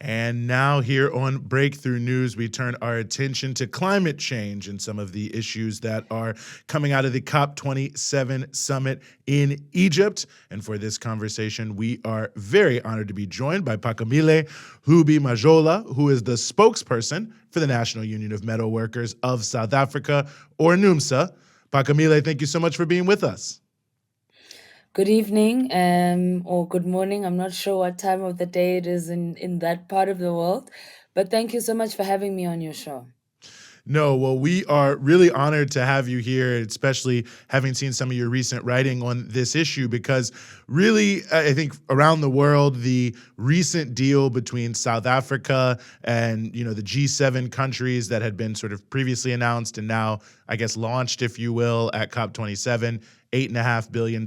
And now, here on Breakthrough News, we turn our attention to climate change and some of the issues that are coming out of the COP27 summit in Egypt. And for this conversation, we are very honored to be joined by Phakamile Hlubi-Majola, who is the spokesperson for the National Union of Metalworkers of South Africa, or NUMSA. Phakamile, thank you so much for being with us. Good evening, or good morning. I'm not sure what time of the day it is in that part of the world, but thank you so much for having me on your show. No, well, we are really honored to have you here, especially having seen some of your recent writing on this issue, because really, I think around the world, the recent deal between South Africa and, the G7 countries that had been sort of previously announced and now, I guess, launched, if you will, at COP27, $8.5 billion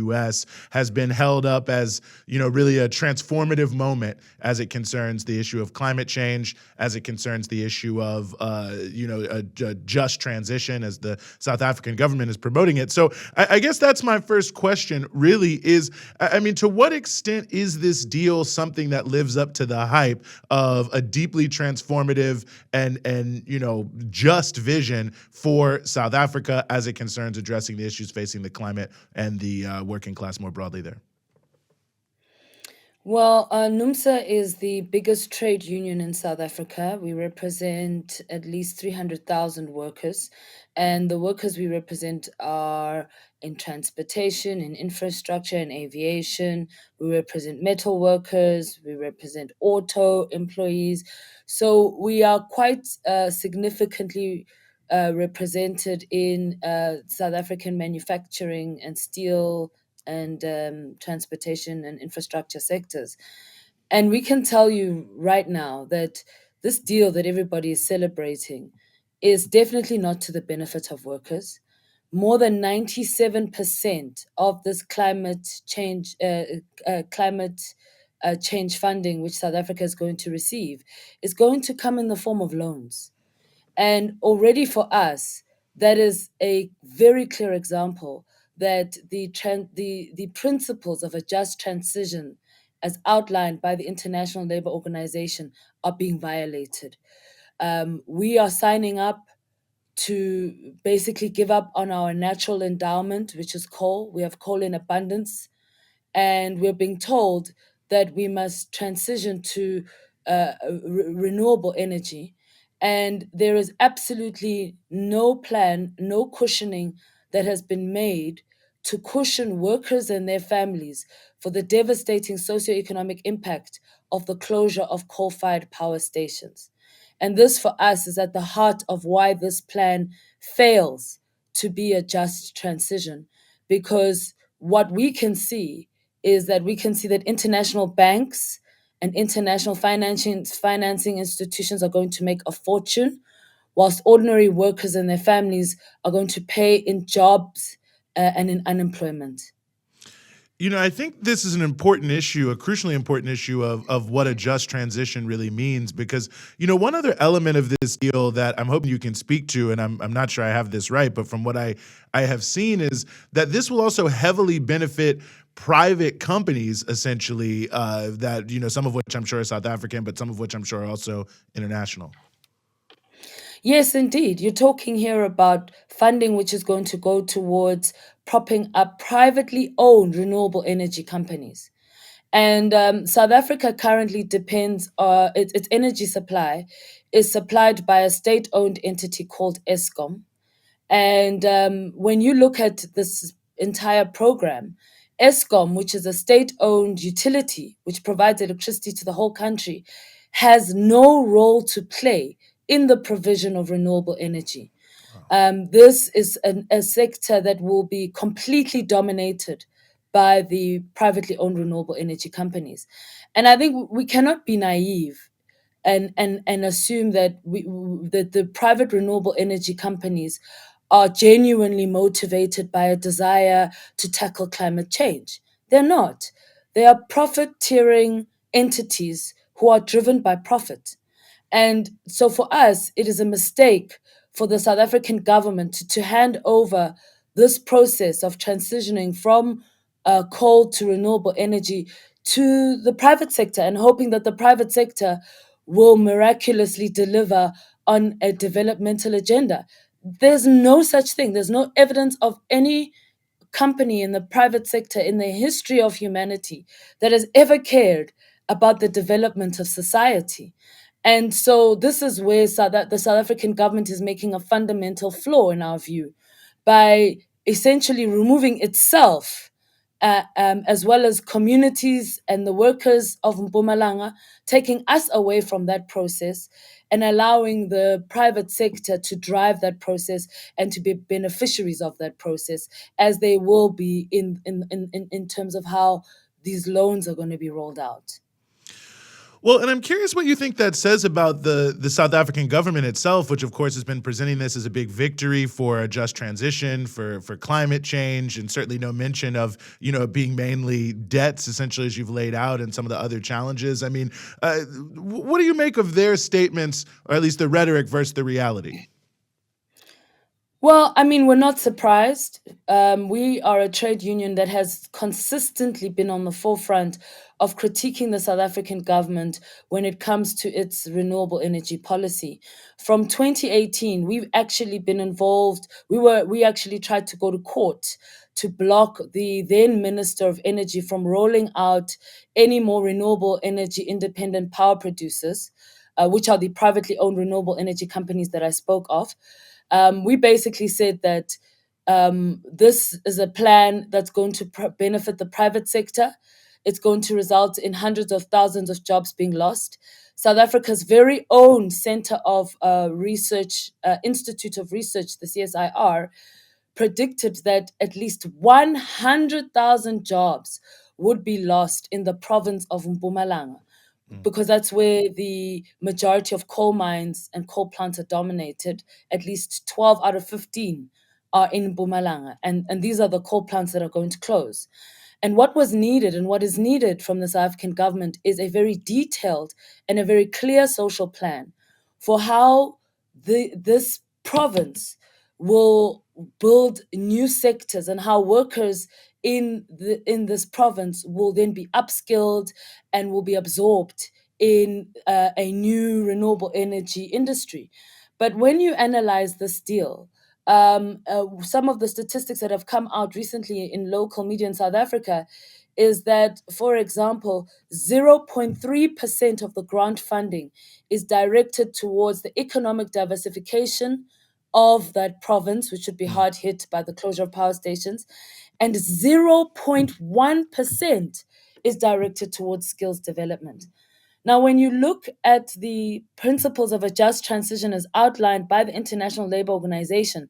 US, has been held up as, really a transformative moment as it concerns the issue of climate change, as it concerns the issue of, a just transition, as the South African government is promoting it. So I guess that's my first question, really, is, to what extent is this deal something that lives up to the hype of a deeply transformative and just vision for South Africa as it concerns addressing the issues facing the climate and the working class more broadly there? Well, NUMSA is the biggest trade union in South Africa. We represent at least 300,000 workers, and the workers we represent are in transportation, in infrastructure, in aviation. We represent metal workers, we represent auto employees. So we are quite significantly represented in South African manufacturing and steel and transportation and infrastructure sectors. And we can tell you right now that this deal that everybody is celebrating is definitely not to the benefit of workers. More than 97% of this climate change funding, which South Africa is going to receive, is going to come in the form of loans. And already for us, that is a very clear example that the principles of a just transition, as outlined by the International Labour Organization, are being violated. We are signing up to basically give up on our natural endowment, which is coal. We have coal in abundance, and we're being told that we must transition to renewable energy. And there is absolutely no plan, no cushioning that has been made to cushion workers and their families for the devastating socioeconomic impact of the closure of coal fired power stations. And this, for us, is at the heart of why this plan fails to be a just transition, because what we can see is that international banks and international financing institutions are going to make a fortune, whilst ordinary workers and their families are going to pay in jobs and in unemployment. I think this is an important issue, a crucially important issue of what a just transition really means, because, one other element of this deal that I'm hoping you can speak to, and I'm not sure I have this right, but from what I have seen, is that this will also heavily benefit private companies, essentially, that, some of which I'm sure are South African, but some of which I'm sure are also international. Yes, indeed. You're talking here about funding which is going to go towards propping up privately owned renewable energy companies. And South Africa currently depends, its energy supply is supplied by a state owned entity called ESCOM. And when you look at this entire program, ESCOM, which is a state owned utility which provides electricity to the whole country, has no role to play in the provision of renewable energy. This is a sector that will be completely dominated by the privately owned renewable energy companies. And I think we cannot be naive and assume that that the private renewable energy companies are genuinely motivated by a desire to tackle climate change. They're not. They are profiteering entities who are driven by profit. And so for us, it is a mistake for the South African government to hand over this process of transitioning from coal to renewable energy to the private sector and hoping that the private sector will miraculously deliver on a developmental agenda. There's no such thing. There's no evidence of any company in the private sector in the history of humanity that has ever cared about the development of society. And so this is where the South African government is making a fundamental flaw in our view by essentially removing itself as well as communities and the workers of Mpumalanga, taking us away from that process and allowing the private sector to drive that process and to be beneficiaries of that process, as they will be in terms of how these loans are going to be rolled out. Well, and I'm curious what you think that says about the South African government itself, which of course has been presenting this as a big victory for a just transition, for climate change, and certainly no mention of being mainly debts, essentially, as you've laid out, and some of the other challenges. I mean, what do you make of their statements, or at least the rhetoric versus the reality? Well, I mean, we're not surprised. We are a trade union that has consistently been on the forefront of critiquing the South African government when it comes to its renewable energy policy. From 2018, we've actually been involved. We actually tried to go to court to block the then Minister of Energy from rolling out any more renewable energy independent power producers, which are the privately owned renewable energy companies that I spoke of. We basically said that this is a plan that's going to benefit the private sector. It's going to result in hundreds of thousands of jobs being lost. South Africa's very own Center of Research, Institute of Research, the CSIR, predicted that at least 100,000 jobs would be lost in the province of Mpumalanga, because that's where the majority of coal mines and coal plants are dominated. At least 12 out of 15 are in Mpumalanga. And these are the coal plants that are going to close. And what was needed and what is needed from the South African government is a very detailed and a very clear social plan for how this province will build new sectors and how workers in this province will then be upskilled and will be absorbed in a new renewable energy industry. But when you analyze this deal, some of the statistics that have come out recently in local media in South Africa is that, for example, 0.3% of the grant funding is directed towards the economic diversification of that province, which would be hard hit by the closure of power stations, and 0.1% is directed towards skills development. Now, when you look at the principles of a just transition as outlined by the International Labour Organization,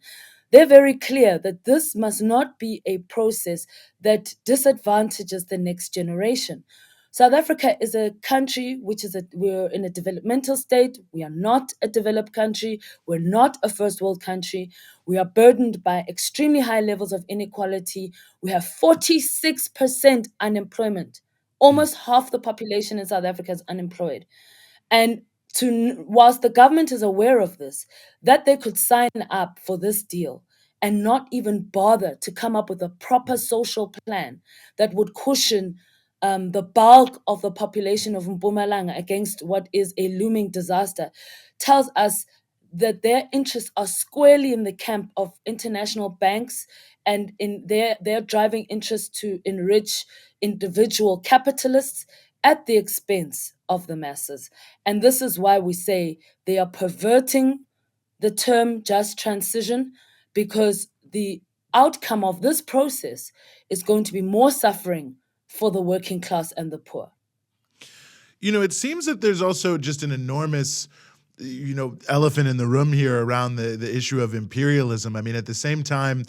they're very clear that this must not be a process that disadvantages the next generation. South Africa is a country we're in a developmental state. We are not a developed country. We're not a first world country. We are burdened by extremely high levels of inequality. We have 46% unemployment. Almost half the population in South Africa is unemployed. And whilst the government is aware of this, that they could sign up for this deal and not even bother to come up with a proper social plan that would cushion the bulk of the population of Mpumalanga against what is a looming disaster, tells us that their interests are squarely in the camp of international banks and in their driving interest to enrich individual capitalists at the expense of the masses. And this is why we say they are perverting the term just transition, because the outcome of this process is going to be more suffering for the working class and the poor. It seems that there's also just an enormous elephant in the room here around the issue of imperialism. I mean, at the same time,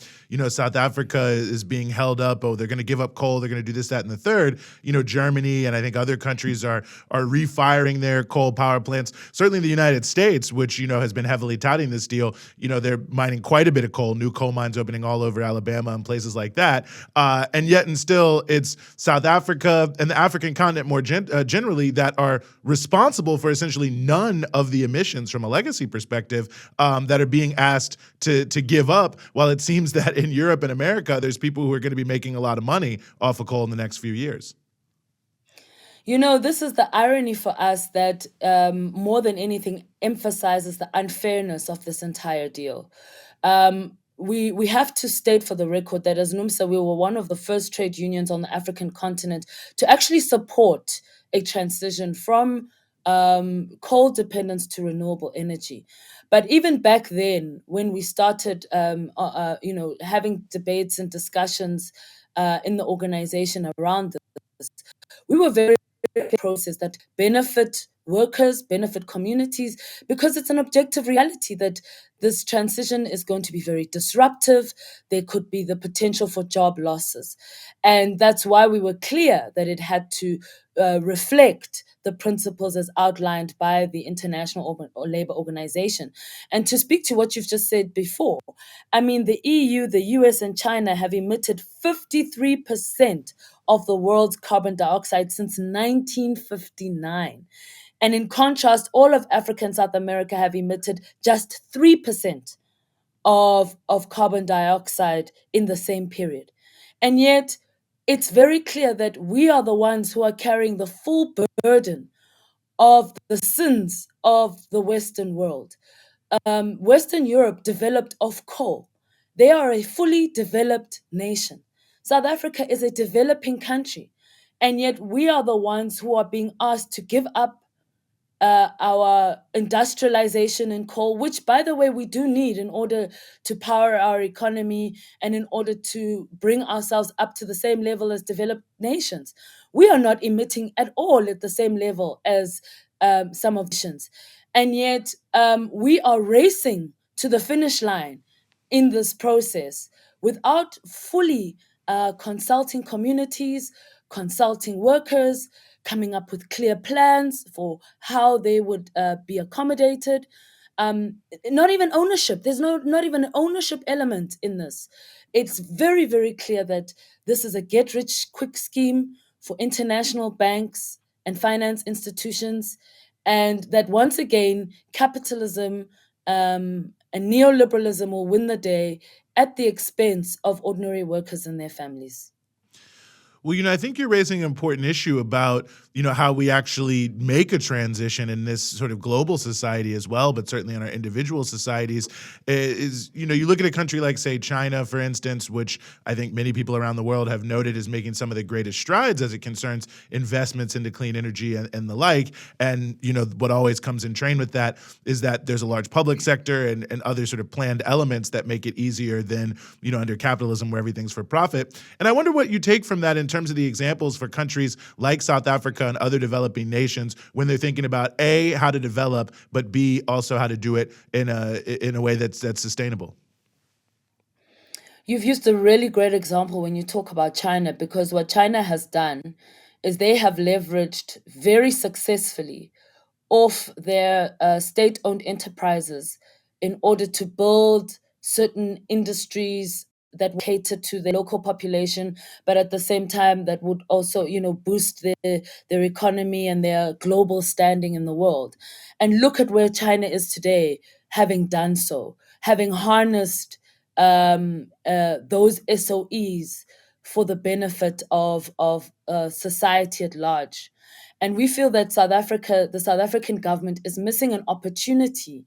South Africa is being held up. Oh, they're going to give up coal. They're going to do this, that, and the third. Germany and I think other countries are refiring their coal power plants. Certainly the United States, which, has been heavily touting this deal, they're mining quite a bit of coal, new coal mines opening all over Alabama and places like that. And yet and still, it's South Africa and the African continent more generally that are responsible for essentially none of the emissions from a legacy perspective that are being asked to give up, while it seems that in Europe and America, there's people who are going to be making a lot of money off of coal in the next few years. This is the irony for us that more than anything emphasizes the unfairness of this entire deal. We have to state for the record that as NUMSA, we were one of the first trade unions on the African continent to actually support a transition from coal dependence to renewable energy. But even back then, when we started, having debates and discussions in the organization around this, we were very process that benefit workers, benefit communities, because it's an objective reality that this transition is going to be very disruptive. There could be the potential for job losses. And that's why we were clear that it had to reflect the principles as outlined by the International Labour Organization. And to speak to what you've just said before, I mean, the EU, the US, and China have emitted 53% of the world's carbon dioxide since 1959. And in contrast, all of Africa and South America have emitted just 3% of carbon dioxide in the same period. And yet, it's very clear that we are the ones who are carrying the full burden of the sins of the Western world. Western Europe developed off coal. They are a fully developed nation. South Africa is a developing country. And yet we are the ones who are being asked to give up our industrialization in coal, which, by the way, we do need in order to power our economy and in order to bring ourselves up to the same level as developed nations. We are not emitting at all at the same level as some of the nations. And yet, we are racing to the finish line in this process without fully consulting communities, consulting workers, coming up with clear plans for how they would be accommodated. Not even ownership. There's not even an ownership element in this. It's very, very clear that this is a get rich quick scheme for international banks and finance institutions, and that once again, capitalism and neoliberalism will win the day at the expense of ordinary workers and their families. Well, I think you're raising an important issue about, how we actually make a transition in this sort of global society as well, but certainly in our individual societies you look at a country like, say, China, for instance, which I think many people around the world have noted is making some of the greatest strides as it concerns investments into clean energy and the like. And, what always comes in train with that is that there's a large public sector and other sort of planned elements that make it easier than, under capitalism where everything's for profit. And I wonder what you take from that in terms of the examples for countries like South Africa and other developing nations when they're thinking about A, how to develop, but B, also how to do it in a way that's sustainable. You've used a really great example when you talk about China, because what China has done is they have leveraged very successfully off their state owned enterprises in order to build certain industries that cater to the local population, but at the same time that would also, boost their economy and their global standing in the world. And look at where China is today, having done so, having harnessed those SOEs for the benefit of society at large. And we feel that the South African government is missing an opportunity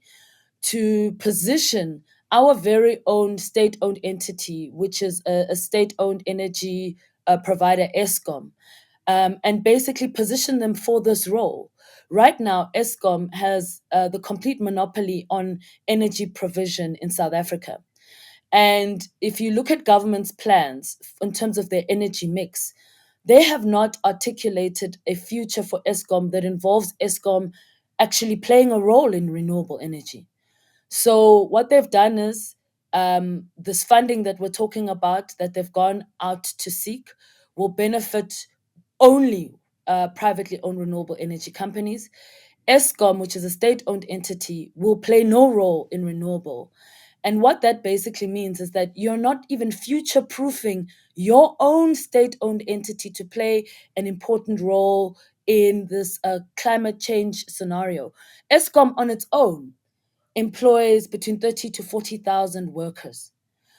to position our very own state-owned entity, which is a state-owned energy provider, Eskom, and basically position them for this role. Right now, Eskom has the complete monopoly on energy provision in South Africa. And if you look at government's plans in terms of their energy mix, they have not articulated a future for Eskom that involves Eskom actually playing a role in renewable energy. So what they've done is this funding that we're talking about that they've gone out to seek will benefit only privately owned renewable energy companies. Eskom, which is a state-owned entity, will play no role in renewable. And what that basically means is that you're not even future proofing your own state owned entity to play an important role in this climate change scenario. ESCOM on its own employs between 30 to 40,000 workers.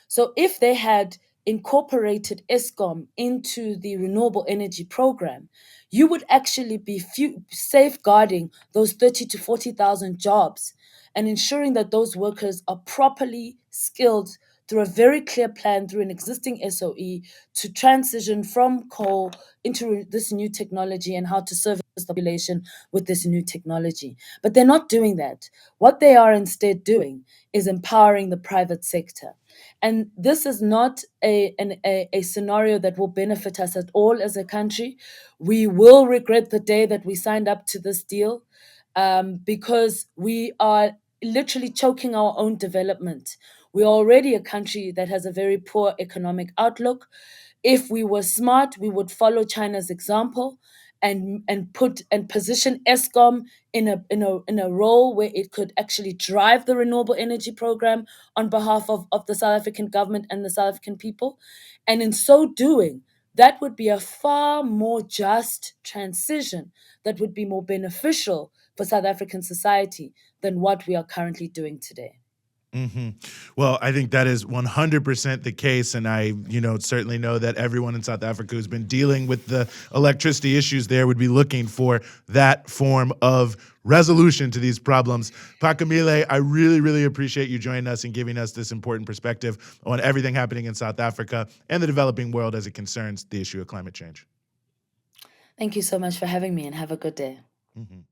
So if they had incorporated Eskom into the renewable energy program, you would actually be safeguarding those 30 to 40,000 jobs and ensuring that those workers are properly skilled through a very clear plan, through an existing SOE, to transition from coal into this new technology and how to service the population with this new technology. But they're not doing that. What they are instead doing is empowering the private sector. And this is not a scenario that will benefit us at all as a country. We will regret the day that we signed up to this deal, because we are literally choking our own development. We are already a country that has a very poor economic outlook. If we were smart, we would follow China's example and put and position Eskom in a role where it could actually drive the renewable energy program on behalf of the South African government and the South African people. And in so doing, that would be a far more just transition that would be more beneficial for South African society than what we are currently doing today. Hmm. Well, I think that is 100% the case. And I, certainly know that everyone in South Africa who's been dealing with the electricity issues there would be looking for that form of resolution to these problems. Phakamile, I really, really appreciate you joining us and giving us this important perspective on everything happening in South Africa and the developing world as it concerns the issue of climate change. Thank you so much for having me, and have a good day. Mhm.